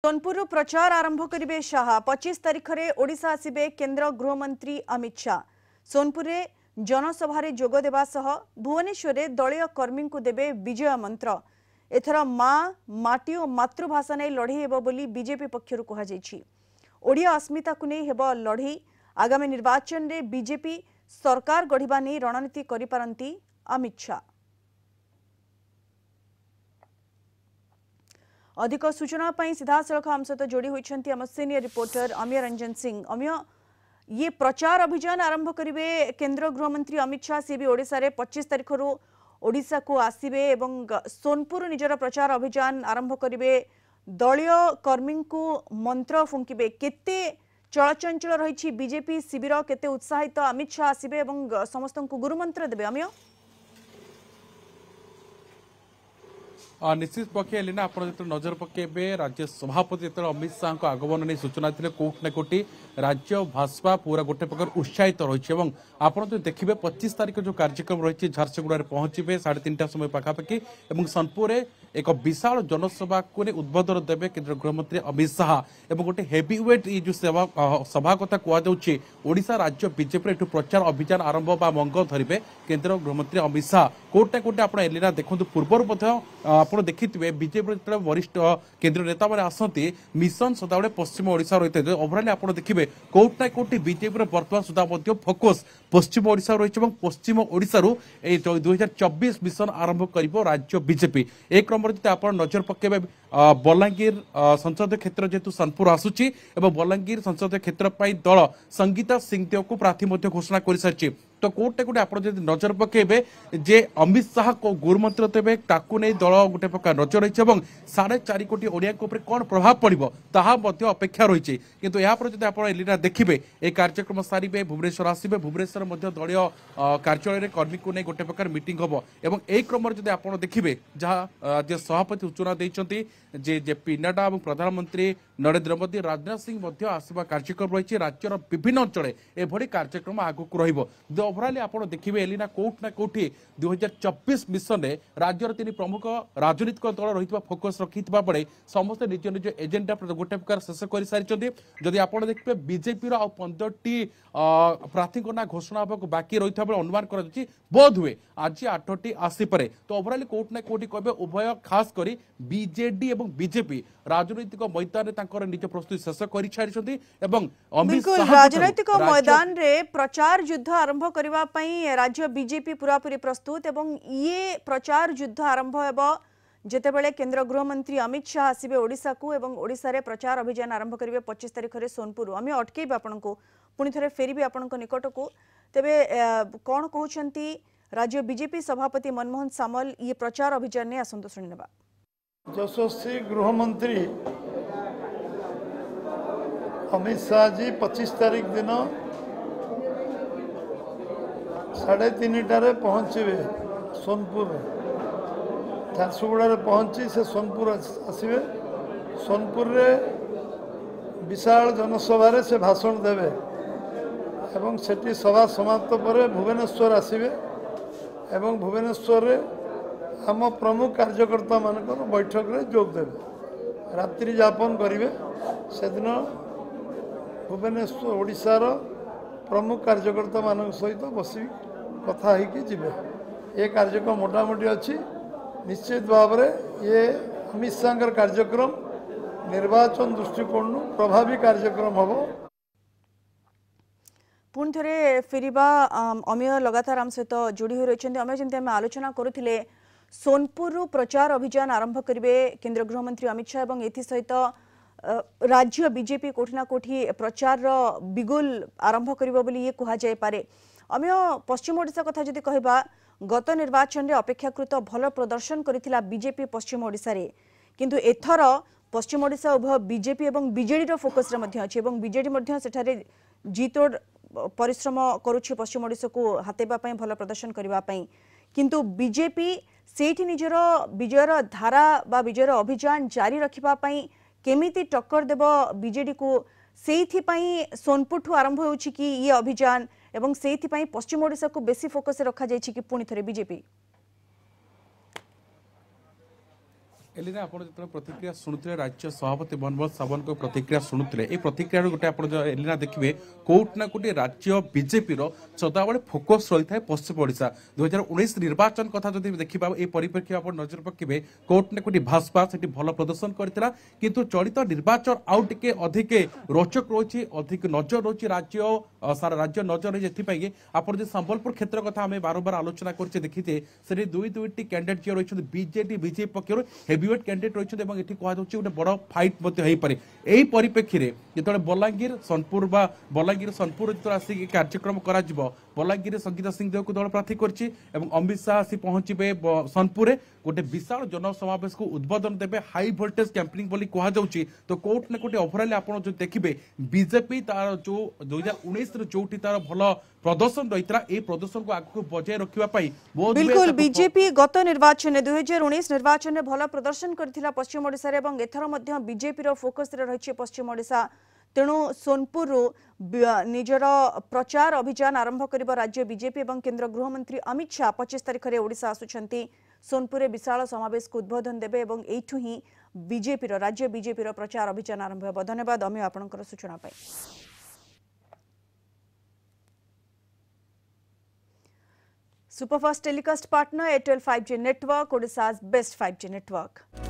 सोनपुर प्रचार आरंभ करेंगे शाह 25 तारीख में ओडिशा आसिबे केंद्र गृहमंत्री अमित शाह। सोनपुर में जनसभा जोग देवा सह भुवनेश्वर दलीय कर्मी को देवे विजय मंत्र। एथर माँ माटी और मातृभाषा नहीं लड़ई हेब बोली बीजेपी पक्षर कहुई। ओडिया अस्मिता को नहीं हेब लड़ई। आगामी निर्वाचन में बीजेपी सरकार गढ़ा नहीं रणनीति करिपारंती अमित शाह। अधिक सूचना सीधा सड़क आम सहित जोड़ी होती आम सीनियर रिपोर्टर अमीय रंजन सिंह। अमीय, ये प्रचार अभियान आरंभ करेंगे केंद्र गृहमंत्री अमित शाह। सी भी ओडिशा रे 25 तारीख ओडिशा को आसबे एवं सोनपुर निजर प्रचार अभियान आरंभ करेंगे। दलीय कर्मी को मंत्र फुंकिबे। केते चलचंचल रही बीजेपी शिविर, केते उत्साहित अमित शाह आसबे एवं समस्त को गुरुमंत्र देवे। अमीय निश्चित पक्षे एलिना आप नजर पकेबे राज्य सभापति जो अमित शाह को आगमन नहीं सूचना थे कोट ना कोटी राज्य भाजपा पूरा गोटे प्रकार उत्साहित रही। आप देखिए 25 तारीख जो कार्यक्रम रही झारसुगुड़ा पहुंचे 3:30 समय पाखापाखि सोनपुर एक विशाल जनसभा को उद्बोधन देवे केंद्र गृहमंत्री अमित शाह। गोटे हेवीवेट ये जो सभा कथा कहुच्छे ओडिशा राज्य बीजेपी एठू प्रचार अभियान आरंभ बा मंग धरवे केंद्र गृहमंत्री अमित शाह। कोटे कोटे आप एलिना देखो पूर्वर आप देखिए बीजेपी जो वरिष्ठ केंद्र नेता मैंने आसती मिशन सदाबले पश्चिम ओडिशा रही है। ओभराली आप देखिए कोट ना कोटी बीजेपी बर्तमान सुधा फोकस पश्चिम ओडिशा रही। पश्चिम ओडिशा 2024 मिशन आरंभ कर राज्य बीजेपी। एक क्रम जो आप नजर पकेबे बलांगीर संसदीय क्षेत्र जेतु सोनपुर आसूची बलांगीर संसदीय क्षेत्र दल संगीता सिंहदेव को प्रार्थी घोषणा कर सारी। तो कोटे कोटे आप नजर पकेबे जे अमित शाह को गुरुमंत्र देवे ताकू नहीं दल गोटे प्रकार नजर रही। 4.5 कोटी ओडिया कौन प्रभाव पड़ो ताहा अपेक्षा रही। किंतु यापर जो आप एलिना देखिए ये कार्यक्रम सारे भुवनेश्वर आसबे भुवनेश्वर दलीय कार्यालय कर्मी को नहीं गोटे प्रकार मीटिंग हम। यही क्रम जो आप देखिए जहाँ सभापति सूचना देते जे जेपी नड्डा और प्रधानमंत्री नरेंद्र मोदी राजनाथ सिंह आसवा कार्यक्रम रही। राज्यर विभिन्न अंचल एभली कार्यक्रम आगक रही। ओभराली आप देखिए एलिना कोट ना कोठी 2024 मिशन में राज्यर 3 प्रमुख राजनीतिक दल रही फोकस रखी बेले समस्त निज निज एजेंडा गोटे प्रकार शेष कर सारी। जदि आप देखिए बीजेपी 15टी प्रार्थी ना घोषणा होगा बाकी रही अनुमान कर बोध हुए आज 8टी आसीपे। तो ओभराली कोट ना कोटी कहे उभय खास कर बीजेडी और बीजेपी राजनैतिक मैदान में निज प्रस्तुति शेष कर सारी। बिल्कुल राजनैतिक मैदान रे प्रचार युद्ध आरंभ करने राज्य बीजेपी पूरापूरी प्रस्तुत। एवं ये प्रचार युद्ध आरंभ होब जितेबाला केंद्र गृहमंत्री अमित शाह आसबे ओडिशा को एवं ओडिशा रे प्रचार अभियान आरंभ करेंगे 25 तारीख में सोनपुर। आम अटकेबे आपण को पुणी थे फेरबे आपण निकट को। तेबे कौन कहते राज्य बीजेपी सभापति मनमोहन सामल ये प्रचार अभियान ने आसंत शुणा। यशस्वी गृहमंत्री अमित शाह जी 25 तारीख दिन 3:30 पहुँचे सोनपुर झारसुगुड़ा पहुँची से सोनपुर आसबे। सोनपुर रे विशाल जनसभा से भाषण देवे एवं सेठी सभा समाप्त पर भुवनेश्वर आसबे एवं भुवनेश्वर रे आम प्रमुख कार्यकर्ता मान बैठक रे जोग देवे रात्रि यापन करेंगे। से दिन भुवनेश्वर ओडिशार प्रमुख कार्यकर्ता मान सहित बसी कथा होवे। ये कार्यक्रम मोटामोटी अच्छी निश्चित भाव में ये अमित शाह कार्यक्रम निर्वाचन दृष्टिकोण प्रभावी कार्यक्रम हम। पुणी थे फेरवा अमीय लगातार आम सहित जोड़ी हो रही। अमीय जमी आम आलोचना करुले सोनपुर प्रचार अभियान आरंभ करेंगे केंद्र गृहमंत्री अमित शाह और एथि सहित राज्य बीजेपी कोठी ना कोठी प्रचार बिगुल आरंभ करिबो बोली ये कहा जाय पारे। अमीय पश्चिम ओडिशा कथा जदि कहबा गत निर्वाचन रे अपेक्षाकृत भल प्रदर्शन करिथिला बीजेपी पश्चिम ओडिशा रे। किंतु एथर पश्चिम ओडिशा उभय बीजेपी और बीजेडी रो फोकस रे मध्य अछि एवं बीजेडी मध्य सेठारे जीतोड़ परिश्रम करुछि पश्चिम ओडिशा को हातेबा पई भल प्रदर्शन करिबा पई। किंतु बीजेपी सेठी निजर विजयर धारा बा विजयर अभियान जारी रखिबा पई केमिति टक्कर देव बीजेडी को सेइथि पई सोनपुर ठू आरंभ होउछि कि ये अभियान एवं सेइथि पई पश्चिम ओडिशा को बेसी फोकस रखा जायछि कि पुणी थरे बीजेपी। एलिना आप जो प्रतिक्रिया शुणुते राज्य सभापति मनमोहन सावन को प्रतिक्रिया शुणुते ये प्रतिक्रिया गोटे आप एलिना देखिए कौटना कौटी राज्य बीजेपी सदाबले फोकस रही है पश्चिम ओडिशा 2019 निर्वाचन कथा जो देखा ये परिप्रेक्षी आप नजर पकेबे कौटना कौटी भाजपा से भल प्रदर्शन करता किंतु चलित निर्वाचन आउ टे अधिक रोचक रही अधिक नजर रही राज्य सारा राज्य नजर रही आप संबलपुर क्षेत्र कथा आम बारंबार आलोचना करते देखीते से दुईटी कैंडिडेट जो रही बीजेडी बीजेपी पक्षर हेवीवेट कैंडिडेट रही ये गोटे बड़ फाइट हो पारे यही परिप्रेक्षी में जो बलांगीर सोनपुर बलांगीर सोनपुर जो आसिक कार्यक्रम करा बलांगीर संगीता सिंहदेव को दल प्रार्थी करछि अमित शाह आसी पहुंचे सोनपुर गोटे विशाल जनसमावेश को उद्बोधन देवे हाई वोल्टेज कैंपेनिंग बोली कहा जाउछि तो कोर्ट ने कोटे ओवरऑल आपण जो देखिबे बीजेपी तार जो 2019 रे जोटी तार भल प्रदर्शन रहितरा ए प्रदर्शन को आगु बजाय रखिबा पई बिल्कुल बीजेपी गत निर्वाचन 2019 निर्वाचन में भल प्रदर्शन करथिला पश्चिम ओडिसा रे एवं एथर मध्य बीजेपी रो फोकस रे रहिछि पश्चिम ओडिशा तेणु सोनपुर निजर प्रचार अभियान आरंभ कर राज्य बीजेपी और केंद्र गृहमंत्री अमित शाह 25 तारिख में ओडिशा आसुछंती सोनपुर विशाल समावेश को उद्बोधन देवे और एठू ही बीजेपी राज्य बीजेपी प्रचार अभियान आरंभ हो। धन्यवाद अमी आपनकर सूचना पाई। Superfast telecast partner Airtel 5G network ओडिशा's बेस्ट 5G नेटवर्क।